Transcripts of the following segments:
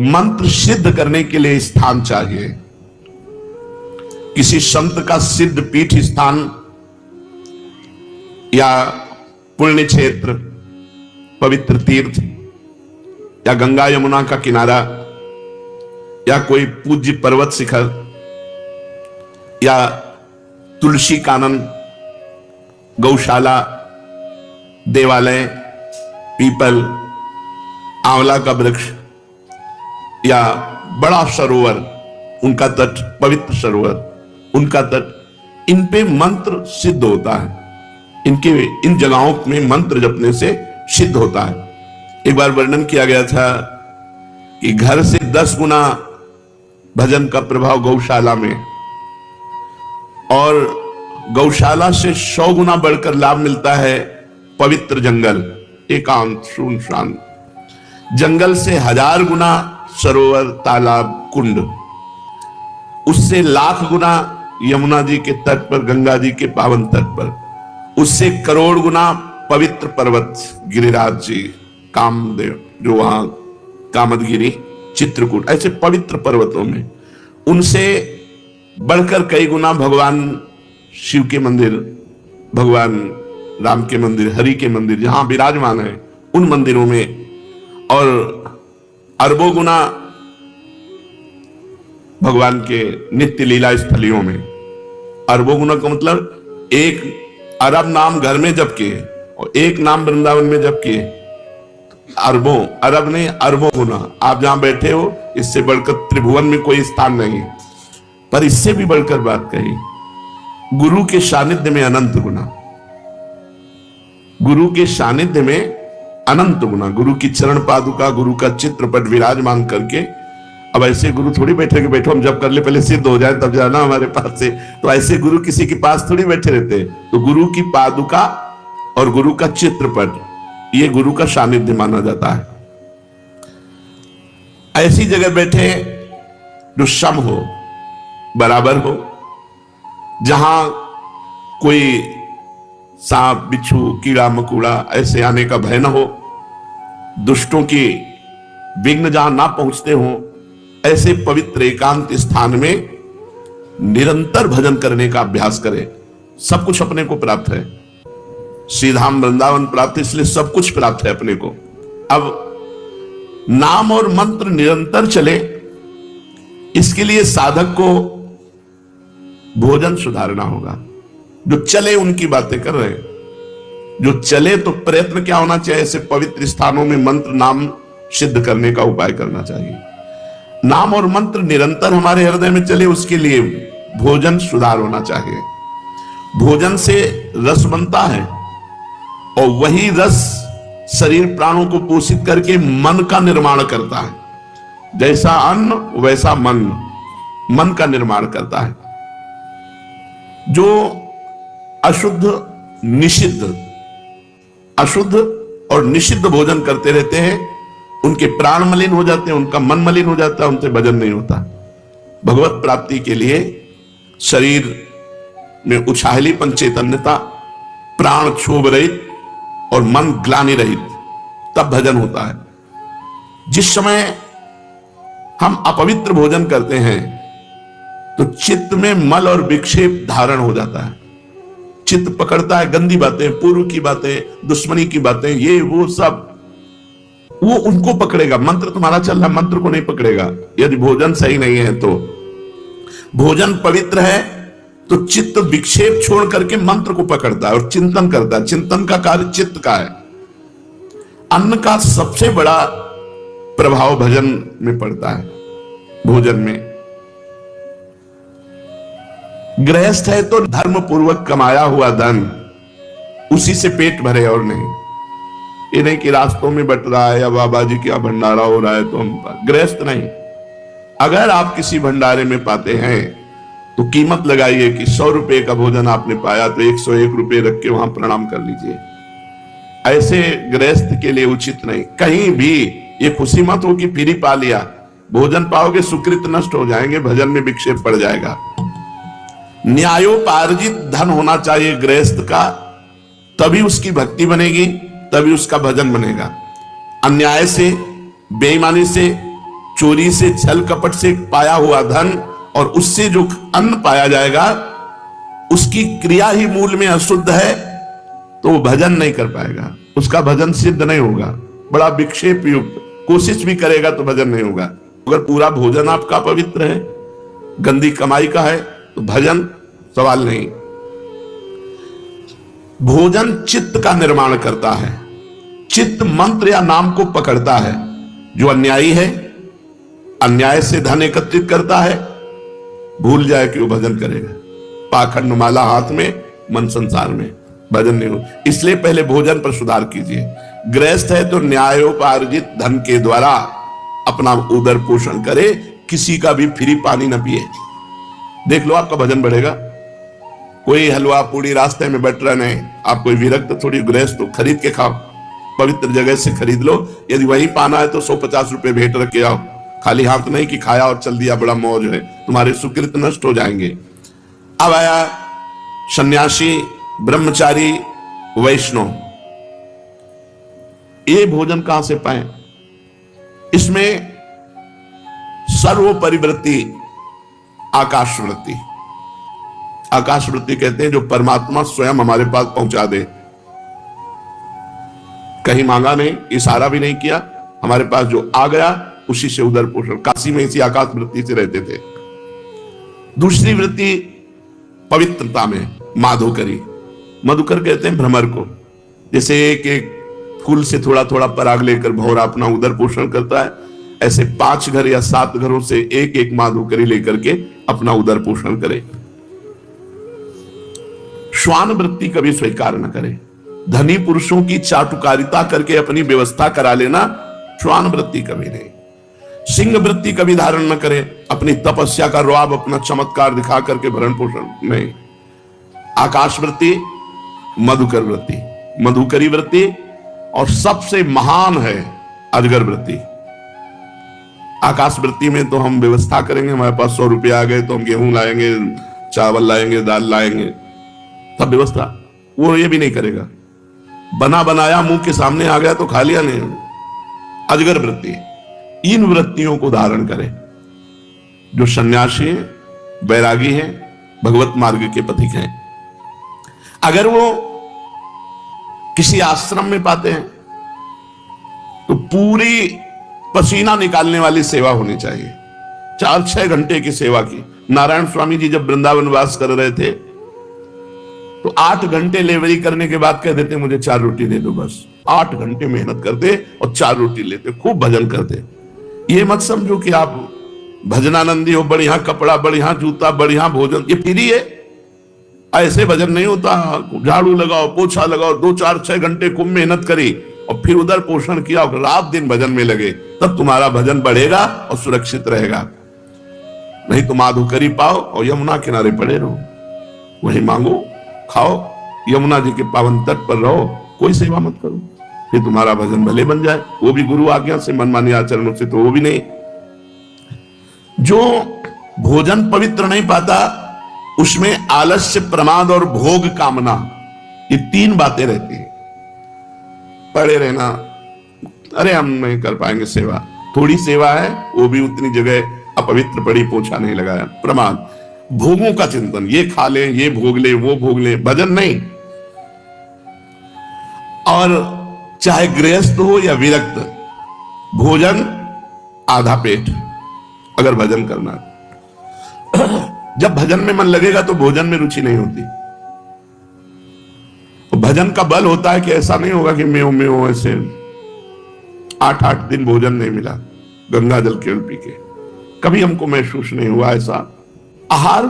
मंत्र सिद्ध करने के लिए स्थान चाहिए। किसी संत का सिद्ध पीठ स्थान या पुण्य क्षेत्र, पवित्र तीर्थ या गंगा यमुना का किनारा या कोई पूज्य पर्वत शिखर या तुलसी कानन, गौशाला, देवालय, पीपल, आंवला का वृक्ष या बड़ा सरोवर, उनका तट, पवित्र सरोवर, उनका तट, इन पे मंत्र सिद्ध होता है। इन जगहों में मंत्र जपने से सिद्ध होता है। एक बार वर्णन किया गया था कि घर से 10 गुना भजन का प्रभाव गौशाला में, और गौशाला से 100 गुना बढ़कर लाभ मिलता है पवित्र जंगल, एकांत सुनसान जंगल से 1000 गुना सरोवर, तालाब, कुंड, उससे 1,00,000 गुना यमुना जी के तट पर, गंगा जी के पावन तट पर, उससे करोड़ गुना पवित्र पर्वत गिरिराज जी, कामदेव जो वहां कामदगिरी, चित्रकूट, ऐसे पवित्र पर्वतों में, उनसे बढ़कर कई गुना भगवान शिव के मंदिर, भगवान राम के मंदिर, हरि के मंदिर जहां विराजमान है उन मंदिरों में, और अरबों गुना भगवान के नित्य लीला स्थलियों में। अरबों गुना का मतलब 1 अरब नाम घर में जप किए और 1 नाम वृंदावन में जप किए, अरबों, अरब नहीं अरबों गुना। आप जहां बैठे हो इससे बढ़कर त्रिभुवन में कोई स्थान नहीं। पर इससे भी बढ़कर बात कही, गुरु के सानिध्य में अनंत गुना, गुरु के सानिध्य में अनंत गुना, गुरु की चरण पादुका, गुरु का चित्रपट विराजमान करके। अब ऐसे गुरु थोड़ी बैठे कि बैठो हम जब कर ले, पहले सिद्ध हो जाए तब जाना हमारे पास से, तो ऐसे गुरु किसी के पास थोड़ी बैठे रहते। तो गुरु की पादुका और गुरु का चित्रपट, ये गुरु का सानिध्य माना जाता है। ऐसी जगह बैठे जो सम हो, बराबर हो, जहां कोई सांप, बिच्छू, कीड़ा मकोड़ा ऐसे आने का भय न हो, दुष्टों की विघ्न जहां ना पहुंचते हो, ऐसे पवित्र एकांत स्थान में निरंतर भजन करने का अभ्यास करें। सब कुछ अपने को प्राप्त है, श्रीधाम वृंदावन प्राप्त, इसलिए सब कुछ प्राप्त है अपने को। अब नाम और मंत्र निरंतर चले, इसके लिए साधक को भोजन सुधारना होगा। जो चले उनकी बातें कर रहे हैं, जो चले तो प्रयत्न क्या होना चाहिए, ऐसे पवित्र स्थानों में मंत्र नाम सिद्ध करने का उपाय करना चाहिए। नाम और मंत्र निरंतर हमारे हृदय में चले, उसके लिए भोजन सुधार होना चाहिए। भोजन से रस बनता है और वही रस शरीर प्राणों को पोषित करके मन का निर्माण करता है। जैसा अन्न वैसा मन, मन का निर्माण करता है। जो अशुद्ध निषिद्ध, अशुद्ध और निषिद्ध भोजन करते रहते हैं, उनके प्राण मलिन हो जाते हैं, उनका मन मलिन हो जाता है, उनसे भजन नहीं होता। भगवत प्राप्ति के लिए शरीर में उछाहलीपन, चैतन्यता, प्राण क्षोभ रहित और मन ग्लानि रहित, तब भजन होता है। जिस समय हम अपवित्र भोजन करते हैं तो चित्त में मल और विक्षेप धारण हो जाता है। चित्त पकड़ता है गंदी बातें, पूर्व की बातें, दुश्मनी की बातें, ये वो सब, वो उनको पकड़ेगा। मंत्र तुम्हारा चल रहा, मंत्र को नहीं पकड़ेगा। यदि भोजन सही नहीं है तो, भोजन पवित्र है तो चित्त विक्षेप छोड़ करके मंत्र को पकड़ता है और चिंतन करता है। चिंतन का कार्य चित्त का है। अन्न का सबसे बड़ा प्रभाव भजन में पड़ता है। भोजन में गृहस्थ है तो धर्म पूर्वक कमाया हुआ धन, उसी से पेट भरे और नहीं। ये नहीं कि रास्तों में बट रहा है या बाबा जी का भंडारा हो रहा है तो हम, गृहस्थ नहीं। अगर आप किसी भंडारे में पाते हैं तो कीमत लगाइए कि 100 रुपए का भोजन आपने पाया तो 101 रुपए रख के वहां प्रणाम कर लीजिए। ऐसे गृहस्थ के लिए उचित नहीं। कहीं भी ये खुशी मत हो कि फ्री पा लिया, भोजन पाओगे सुकृत नष्ट हो जाएंगे, भजन में विक्षेप पड़ जाएगा। न्यायोपार्जित धन होना चाहिए गृहस्थ का, तभी उसकी भक्ति बनेगी, तभी उसका भजन बनेगा। अन्याय से, बेईमानी से, चोरी से, छल कपट से पाया हुआ धन और उससे जो अन्न पाया जाएगा, उसकी क्रिया ही मूल में अशुद्ध है, तो वो भजन नहीं कर पाएगा, उसका भजन सिद्ध नहीं होगा। बड़ा विक्षेप युक्त कोशिश भी करेगा तो भजन नहीं होगा। अगर पूरा भोजन आपका पवित्र है, गंदी कमाई का है, तो भजन सवाल नहीं। भोजन चित्त का निर्माण करता है, चित्त मंत्र या नाम को पकड़ता है। जो अन्यायी है, अन्याय से धन एकत्रित करता है, भूल जाए कि वो भजन करेगा। पाखंड माला हाथ में, मन संसार में, भजन नहीं हो। इसलिए पहले भोजन पर सुधार कीजिए। गृहस्थ है तो न्यायोपार्जित धन के द्वारा अपना उदर पोषण करे, किसी का भी फ्री पानी न पिए। देख लो आपका भजन बढ़ेगा। कोई हलवा पूड़ी रास्ते में बैठ रहा नहीं, आप कोई विरक्त थोड़ी गृहस्थ तो खरीद के खाओ, पवित्र जगह से खरीद लो। यदि वही पाना है तो 150 रुपए भेंट रख के आओ, खाली हाथ नहीं कि खाया और चल दिया, बड़ा मौज है, तुम्हारे सुकृत नष्ट हो जाएंगे। अब आया सन्यासी, ब्रह्मचारी, वैष्णव। ये भोजन कहां से पाए? इसमें सर्वोपरि वृत्ति आकाश वृत्ति। आकाश वृत्ति कहते हैं जो परमात्मा स्वयं हमारे पास पहुंचा दे। कहीं मांगा नहीं, इशारा भी नहीं किया, हमारे पास जो आ गया उसी से उदर पोषण। काशी में इसी आकाश वृत्ति से रहते थे। दूसरी वृत्ति पवित्रता में माधुकरी। मधुकर कहते हैं भ्रमर को। जैसे एक एक फूल से थोड़ा थोड़ा पराग लेकर भौरा अपना उदर पोषण करता है, ऐसे 5 घर या 7 घरों से एक एक माधुकरी लेकर के अपना उदर पोषण करे। श्वान वृत्ति कभी स्वीकार न करे। धनी पुरुषों की चाटुकारिता करके अपनी व्यवस्था करा लेना, श्वान वृत्ति कभी नहीं। सिंह वृत्ति कभी धारण न करे, अपनी तपस्या का रुआब, अपना चमत्कार दिखा करके भरण पोषण नहीं। आकाश वृत्ति, मधुकर वृत्ति, मधुकरी वृत्ति, और सबसे महान है अजगर वृत्ति। आकाश वृत्ति में तो हम व्यवस्था करेंगे, हमारे पास 100 रुपये आ गए तो हम गेहूं लाएंगे, चावल लाएंगे, दाल लाएंगे, सब व्यवस्था। वो ये भी नहीं करेगा, बना बनाया मुंह के सामने आ गया तो खा लिया नहीं। अजगर वृत्ति, इन वृत्तियों को धारण करें। जो सन्यासी हैं, वैरागी हैं, भगवत मार्ग के पथिक हैं, अगर वो किसी आश्रम में पाते हैं तो पूरी पसीना निकालने वाली सेवा होनी चाहिए। 4-6 घंटे की सेवा की। नारायण स्वामी जी जब वृंदावन वास कर रहे थे तो 8 घंटे लेवरी करने के बाद कह देते मुझे 4 रोटी दे दो बस। 8 घंटे मेहनत करते और 4 रोटी लेते, खूब भजन करते। ये मत समझो कि आप भजनानंदी हो, बढ़िया कपड़ा, बढ़िया जूता, बढ़िया भोजन, ये फ्री है। ऐसे भजन नहीं होता। झाड़ू लगाओ, पोछा लगाओ, 2-4-6 घंटे खूब मेहनत करी और फिर उधर पोषण किया और रात दिन भजन में लगे, तब तुम्हारा भजन बढ़ेगा और सुरक्षित रहेगा। नहीं तो माधुकरी पाओ और यमुना किनारे पड़े रहो, वही मांगो, खाओ, यमुना जी के पावन तट पर रहो, कोई सेवा मत करो, फिर तुम्हारा भजन भले बन जाए। वो भी गुरु आज्ञा से, मनमानी आचरणों से तो वो भी नहीं। जो भोजन पवित्र नहीं पाता उसमें आलस्य, प्रमाद और भोग कामना, ये 3 बातें रहती हैं। पड़े रहना, अरे हम नहीं कर पाएंगे सेवा, थोड़ी सेवा है वो भी उतनी जगह अपवित्र पड़ी, पोछा नहीं लगाया। प्रमाद, भोगों का चिंतन, ये खा ले, ये भोग ले, वो भोग ले, भजन नहीं। और चाहे गृहस्थ हो या विरक्त, भोजन आधा पेट अगर भजन करना। जब भजन में मन लगेगा तो भोजन में रुचि नहीं होती। भजन का बल होता है कि ऐसा नहीं होगा कि मैं ऐसे 8-8 दिन भोजन नहीं मिला, गंगा जल केवल पी के, कभी हमको महसूस नहीं हुआ ऐसा। आहार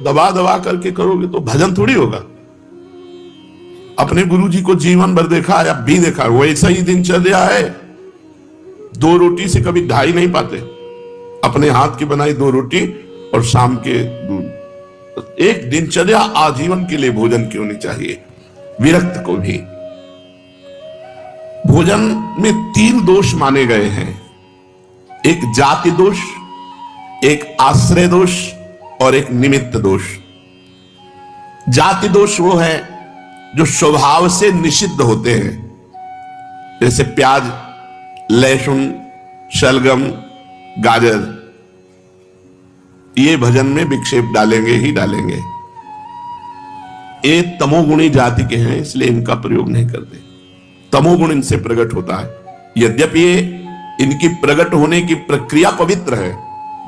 दबा दबा करके करोगे तो भजन थोड़ी होगा। अपने गुरु जी को जीवन भर देखा है, अब भी देखा, वैसा ही दिनचर्या है। 2 रोटी से कभी 2.5 नहीं पाते, अपने हाथ की बनाई 2 रोटी और शाम के दूध। एक दिनचर्या आजीवन के लिए भोजन की होनी चाहिए। विरक्त को भी भोजन में 3 दोष माने गए हैं, एक जाति दोष, एक आश्रय दोष और एक निमित्त दोष। जाति दोष वो है जो स्वभाव से निषिद्ध होते हैं, जैसे प्याज, लहसुन, शलगम, गाजर, ये भजन में विक्षेप डालेंगे ही डालेंगे। ये तमोगुणी जाति के हैं, इसलिए इनका प्रयोग नहीं करते। तमोगुण इनसे प्रकट होता है। यद्यपि ये इनकी प्रकट होने की प्रक्रिया पवित्र है,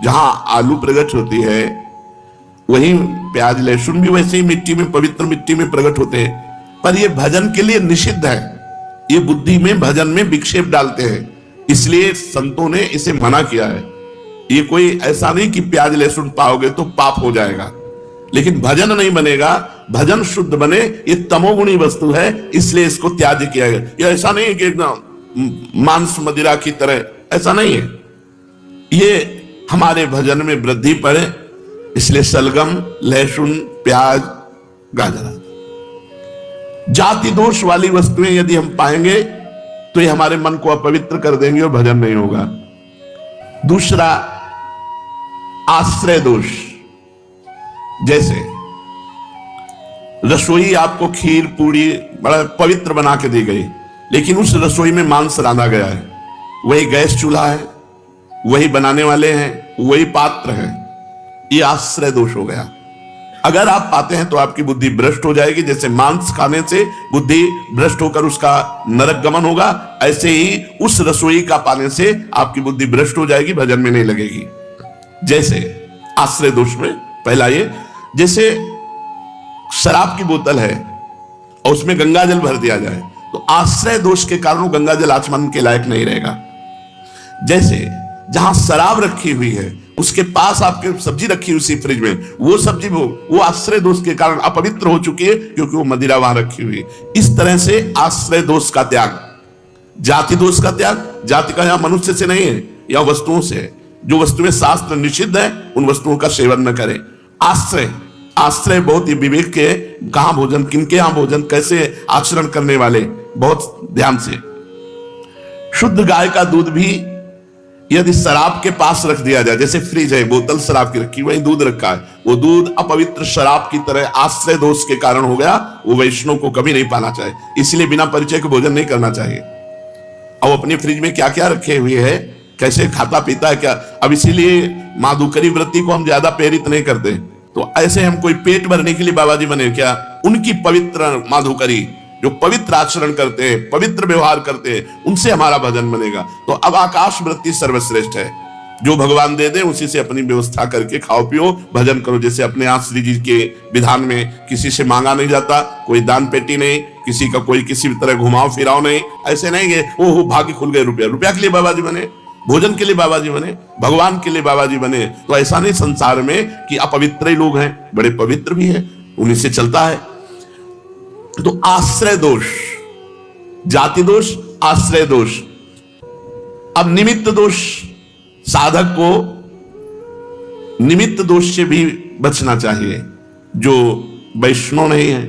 जहां आलू प्रकट होती है वहीं प्याज लहसुन भी वैसे ही मिट्टी में, पवित्र मिट्टी में प्रकट होते हैं, पर ये भजन के लिए निषिद्ध है। ये बुद्धि में, भजन में विक्षेप डालते हैं, इसलिए संतों ने इसे मना किया है। ये कोई ऐसा नहीं कि प्याज लहसुन पाओगे तो पाप हो जाएगा, लेकिन भजन नहीं बनेगा। भजन शुद्ध बने, ये तमोगुणी वस्तु है, इसलिए इसको त्याज्य किया गया। ये ऐसा नहीं है कि एकदम मांस मदिरा की तरह, ऐसा नहीं है। ये हमारे भजन में वृद्धि पड़े, इसलिए सलगम, लहसुन, प्याज, गाजर। जाति दोष वाली वस्तुएं यदि हम पाएंगे तो ये हमारे मन को अपवित्र कर देंगे और भजन नहीं होगा। दूसरा, आश्रय दोष। जैसे रसोई आपको खीर पूड़ी बड़ा पवित्र बना के दी गई, लेकिन उस रसोई में मांस रांधा गया है, वही गैस चूल्हा है, वही बनाने वाले हैं, वही पात्र है, ये आश्रय दोष हो गया। अगर आप पाते हैं तो आपकी बुद्धि भ्रष्ट हो जाएगी। जैसे मांस खाने से बुद्धि भ्रष्ट होकर उसका नरक गमन होगा, ऐसे ही उस रसोई का पाने से आपकी बुद्धि भ्रष्ट हो जाएगी, भजन में नहीं लगेगी। जैसे आश्रय दोष में पहला ये, जैसे शराब की बोतल है और उसमें गंगा जल भर दिया जाए तो आश्रय दोष के कारण वो गंगा जल आचमन के लायक नहीं रहेगा। जैसे जहां शराब रखी हुई है उसके पास आपके सब्जी रखी उसी फ्रिज में, वो सब्जी वो आश्रय दोष के कारण अपवित्र हो चुकी है, क्योंकि वो मदिरा वहां रखी हुई है। इस तरह से आश्रय दोष का त्याग, जाति दोष का त्याग। जाति का यहां मनुष्य से नहीं है, या वस्तुओं से है। जो वस्तुएं शास्त्र निषिद्ध है उन वस्तुओं का सेवन न करें। आश्रय, आश्रय बहुत ही विवेक के, कहां भोजन, किनके यहां भोजन, कैसे आचरण करने वाले, बहुत ध्यान से। शुद्ध गाय का दूध भी यदि शराब के पास रख दिया जाए, जैसे फ्रिज है, बोतल शराब की रखी, वही दूध रखा है, वो दूध अपवित्र शराब की तरह आश्रय दोष के कारण हो गया, वो वैष्णव को कभी नहीं पाना चाहिए। इसलिए बिना परिचय के भोजन नहीं करना चाहिए। अब अपनी फ्रिज में क्या क्या रखे हुए है, कैसे खाता पीता है क्या, अब इसीलिए माधुकरी वृत्ति को हम ज्यादा प्रेरित नहीं करते। तो ऐसे हम कोई पेट भरने के लिए बाबा जी बने क्या? उनकी पवित्र माधुकरी, जो पवित्र आचरण करते हैं, पवित्र व्यवहार करते हैं, उनसे हमारा भजन बनेगा। तो अब आकाश वृत्ति सर्वश्रेष्ठ है, जो भगवान दे दे उसी से अपनी व्यवस्था करके खाओ पियो, भजन करो। जैसे अपने यहाँ श्री जी के विधान में किसी से मांगा नहीं जाता, कोई दान पेटी नहीं, किसी का कोई किसी तरह घुमाओ फिराओ नहीं। ऐसे नहीं कि ओहो भाग्य खुल गए, रुपया रुपया के लिए बाबा जी बने, भोजन के लिए बाबा जी बने, भगवान के लिए बाबा जी बने। तो ऐसा नहीं संसार में कि अपवित्र ही लोग हैं, बड़े पवित्र भी हैं, उन्हीं से चलता है। तो आश्रय दोष, जाति दोष, आश्रय दोष। अब निमित्त दोष, साधक को निमित्त दोष से भी बचना चाहिए। जो वैष्णव नहीं है,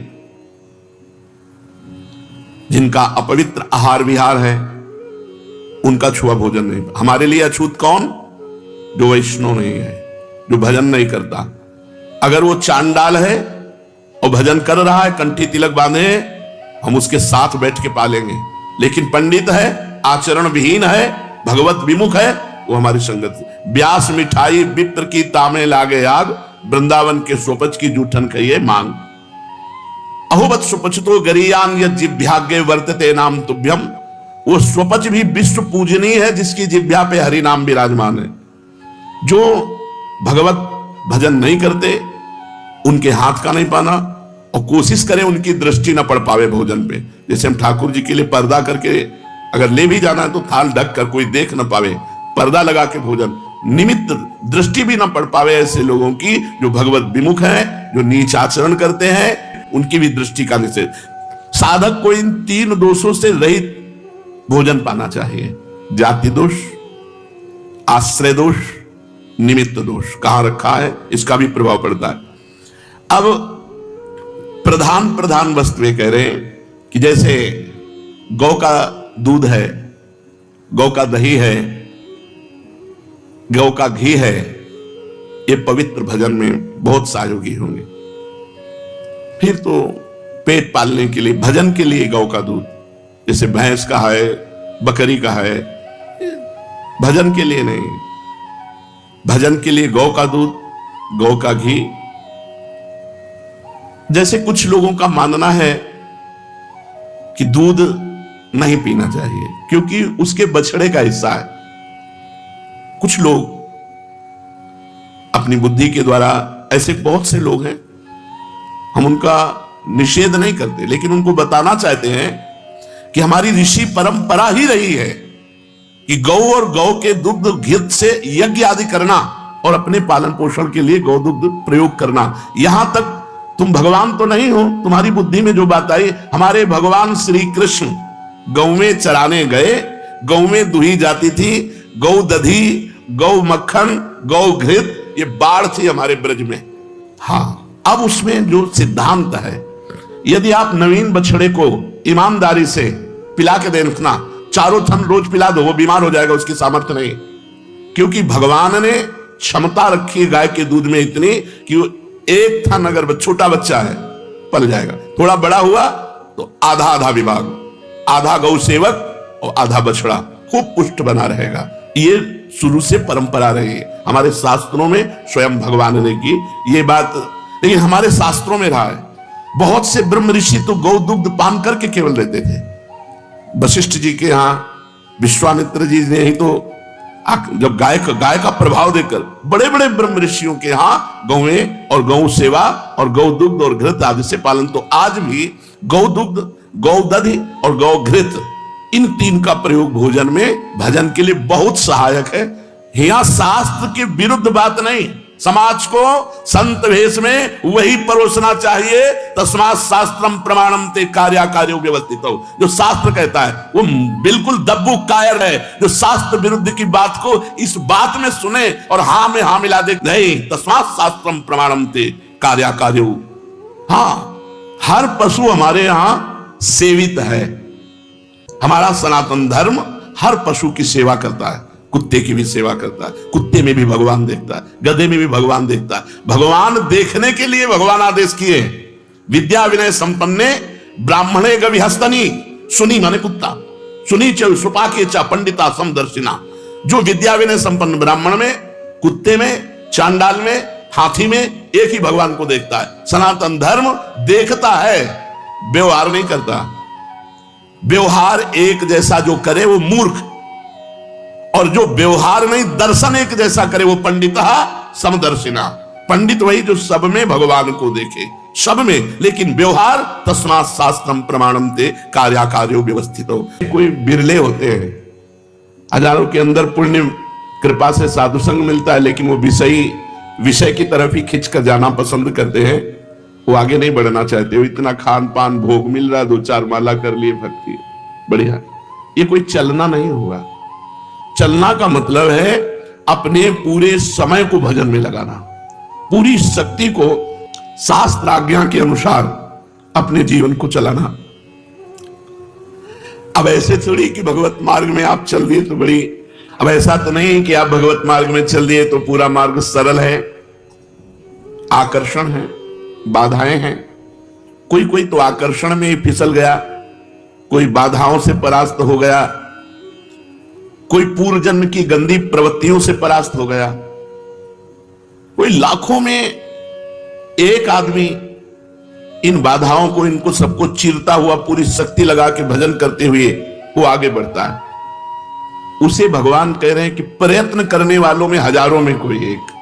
जिनका अपवित्र आहार विहार है, उनका छुआ भोजन नहीं। हमारे लिए अछूत कौन? जो वैष्णव नहीं है, जो भजन नहीं करता। अगर वो चांडाल है और भजन कर रहा है, कंठी तिलक बांधे, हम उसके साथ बैठ के पालेंगे। लेकिन पंडित है, आचरण विहीन है, भगवत विमुख है, वो हमारी संगत। व्यास मिठाई विप्र की तामे लागे आग, वृंदावन के स्वपच की जूठन कहिए मांग। अहोबत स्वपचतो गरियान यद जिभ्याग्य वर्तते नाम तुभ्यम। वो स्वपच भी विश्व पूजनीय है, जिसकी जिभ्या पे हरि नाम विराजमान है। जो भगवत भजन नहीं करते, उनके हाथ का नहीं पाना, और कोशिश करें उनकी दृष्टि न पड़ पावे भोजन पे। जैसे हम ठाकुर जी के लिए पर्दा करके अगर ले भी जाना है तो थाल ढक कर कोई देख न पावे, पर्दा लगा के भोजन, निमित्त दृष्टि भी न पड़ पावे ऐसे लोगों की जो भगवत विमुख हैं, जो नीच आचरण करते हैं, उनकी भी दृष्टि का निषेध। साधक को इन तीन दोषों से रहित भोजन पाना चाहिए। जाति दोष, आश्रय दोष, निमित्त दोष कहां रखा है, इसका भी प्रभाव पड़ता है। अब प्रधान वस्तुएं कह रहे हैं कि जैसे गौ का दूध है, गौ का दही है, गौ का घी है, ये पवित्र भजन में बहुत सहयोगी होंगे। फिर तो पेट पालने के लिए, भजन के लिए गौ का दूध, जैसे भैंस का है, बकरी का है, भजन के लिए नहीं। भजन के लिए गौ का दूध, गौ का घी। जैसे कुछ लोगों का मानना है कि दूध नहीं पीना चाहिए क्योंकि उसके बछड़े का हिस्सा है। कुछ लोग अपनी बुद्धि के द्वारा, ऐसे बहुत से लोग हैं, हम उनका निषेध नहीं करते, लेकिन उनको बताना चाहते हैं कि हमारी ऋषि परंपरा ही रही है कि गौ और गौ के दुग्ध घृत से यज्ञ आदि करना और अपने पालन पोषण के लिए गौ दुग्ध प्रयोग करना। यहां तक तुम भगवान तो नहीं हो, तुम्हारी बुद्धि में जो बात आई, हमारे भगवान श्री कृष्ण गौ में चराने गए, गौ में दुही जाती थी, गौ दधी, गौ मक्खन, गौ घृत, ये बाढ़ थी हमारे ब्रज में। हाँ, अब उसमें जो सिद्धांत है, यदि आप नवीन बछड़े को ईमानदारी से पिला के देखना, चारों थन रोज पिला दो, वो बीमार हो जाएगा, उसकी सामर्थ्य नहीं, क्योंकि भगवान ने क्षमता रखी गाय के दूध में इतनी कि वो एक थन अगर छोटा बच्चा है पल जाएगा, थोड़ा बड़ा हुआ तो आधा आधा विभाग, आधा गौ सेवक और आधा बछड़ा, खूब पुष्ट बना रहेगा। ये शुरू से परंपरा रही है, हमारे शास्त्रों में स्वयं भगवान ने की ये बात, लेकिन हमारे शास्त्रों में रहा है। बहुत से ब्रह्म ऋषि तो गौ दुग्ध पान करके केवल रहते थे। वशिष्ठ जी के यहां विश्वामित्र जी ने ही तो जब गाय का प्रभाव देखकर बड़े बड़े ब्रह्म ऋषियों के यहां गौएं और गौ सेवा और गौ दुग्ध और घृत आदि से पालन। तो आज भी गौ दुग्ध, गौ दधि और गौ घृत, इन तीन का प्रयोग भोजन में भजन के लिए बहुत सहायक है। यहां शास्त्र के विरुद्ध बात नहीं, समाज को संत वेश में वही परोसना चाहिए। तस्मात् शास्त्रम प्रमाणम ते कार्याकार्यो व्यवस्थित हो, जो शास्त्र कहता है वो बिल्कुल दब्बू कायर है, जो शास्त्र विरुद्ध की बात को इस बात में सुने और हाँ में हाँ मिला दे। नहीं, तस्मात् शास्त्रम प्रमाणम ते कार्याकार्यो। हाँ, हर पशु हमारे यहां सेवित है। हमारा सनातन धर्म हर पशु की सेवा करता है, कुत्ते की भी सेवा करता है, कुत्ते में भी भगवान देखता है, गधे में भी भगवान देखता है। भगवान देखने के लिए भगवान आदेश किए, विद्या विनय संपन्ने ब्राह्मणे गविहस्तनी, सुनी माने कुत्ता, सुनी च सुपाके च पंडिता समदर्शिना। जो विद्या विनय संपन्न ब्राह्मण में, कुत्ते में, चांडाल में, हाथी में एक ही भगवान को देखता है। सनातन धर्म देखता है, व्यवहार नहीं करता। व्यवहार एक जैसा जो करे वो मूर्ख, और जो व्यवहार नहीं दर्शन एक जैसा करे वो पंडिता समदर्शिना। पंडित वही जो सब में भगवान को देखे, सब में, लेकिन व्यवहार तस्मात् शास्त्रम प्रमाणम ते कार्याकार्यो व्यवस्थित हो। कोई बिरले होते हैं, हजारों के अंदर पुण्य कृपा से साधु संग मिलता है, लेकिन वो विषय की तरफ ही खिंच कर जाना पसंद करते हैं, वो आगे नहीं बढ़ना चाहते। वो इतना खान पान भोग मिल रहा, 2-4 माला कर लिए, भक्ति बढ़िया, ये कोई चलना नहीं होगा। चलना का मतलब है अपने पूरे समय को भजन में लगाना, पूरी शक्ति को शास्त्र आज्ञा के अनुसार अपने जीवन को चलाना। अब ऐसे थोड़ी कि भगवत मार्ग में आप चल दिए तो बड़ी, अब ऐसा तो नहीं कि आप भगवत मार्ग में चल दिए तो पूरा मार्ग सरल है, आकर्षण है, बाधाएं हैं। कोई तो आकर्षण में ही फिसल गया, कोई बाधाओं से परास्त हो गया, कोई पूर्व जन्म की गंदी प्रवृत्तियों से परास्त हो गया, कोई लाखों में एक आदमी इन बाधाओं को, इनको सबको चीरता हुआ पूरी शक्ति लगा के भजन करते हुए वो आगे बढ़ता है। उसे भगवान कह रहे हैं कि प्रयत्न करने वालों में हजारों में कोई एक।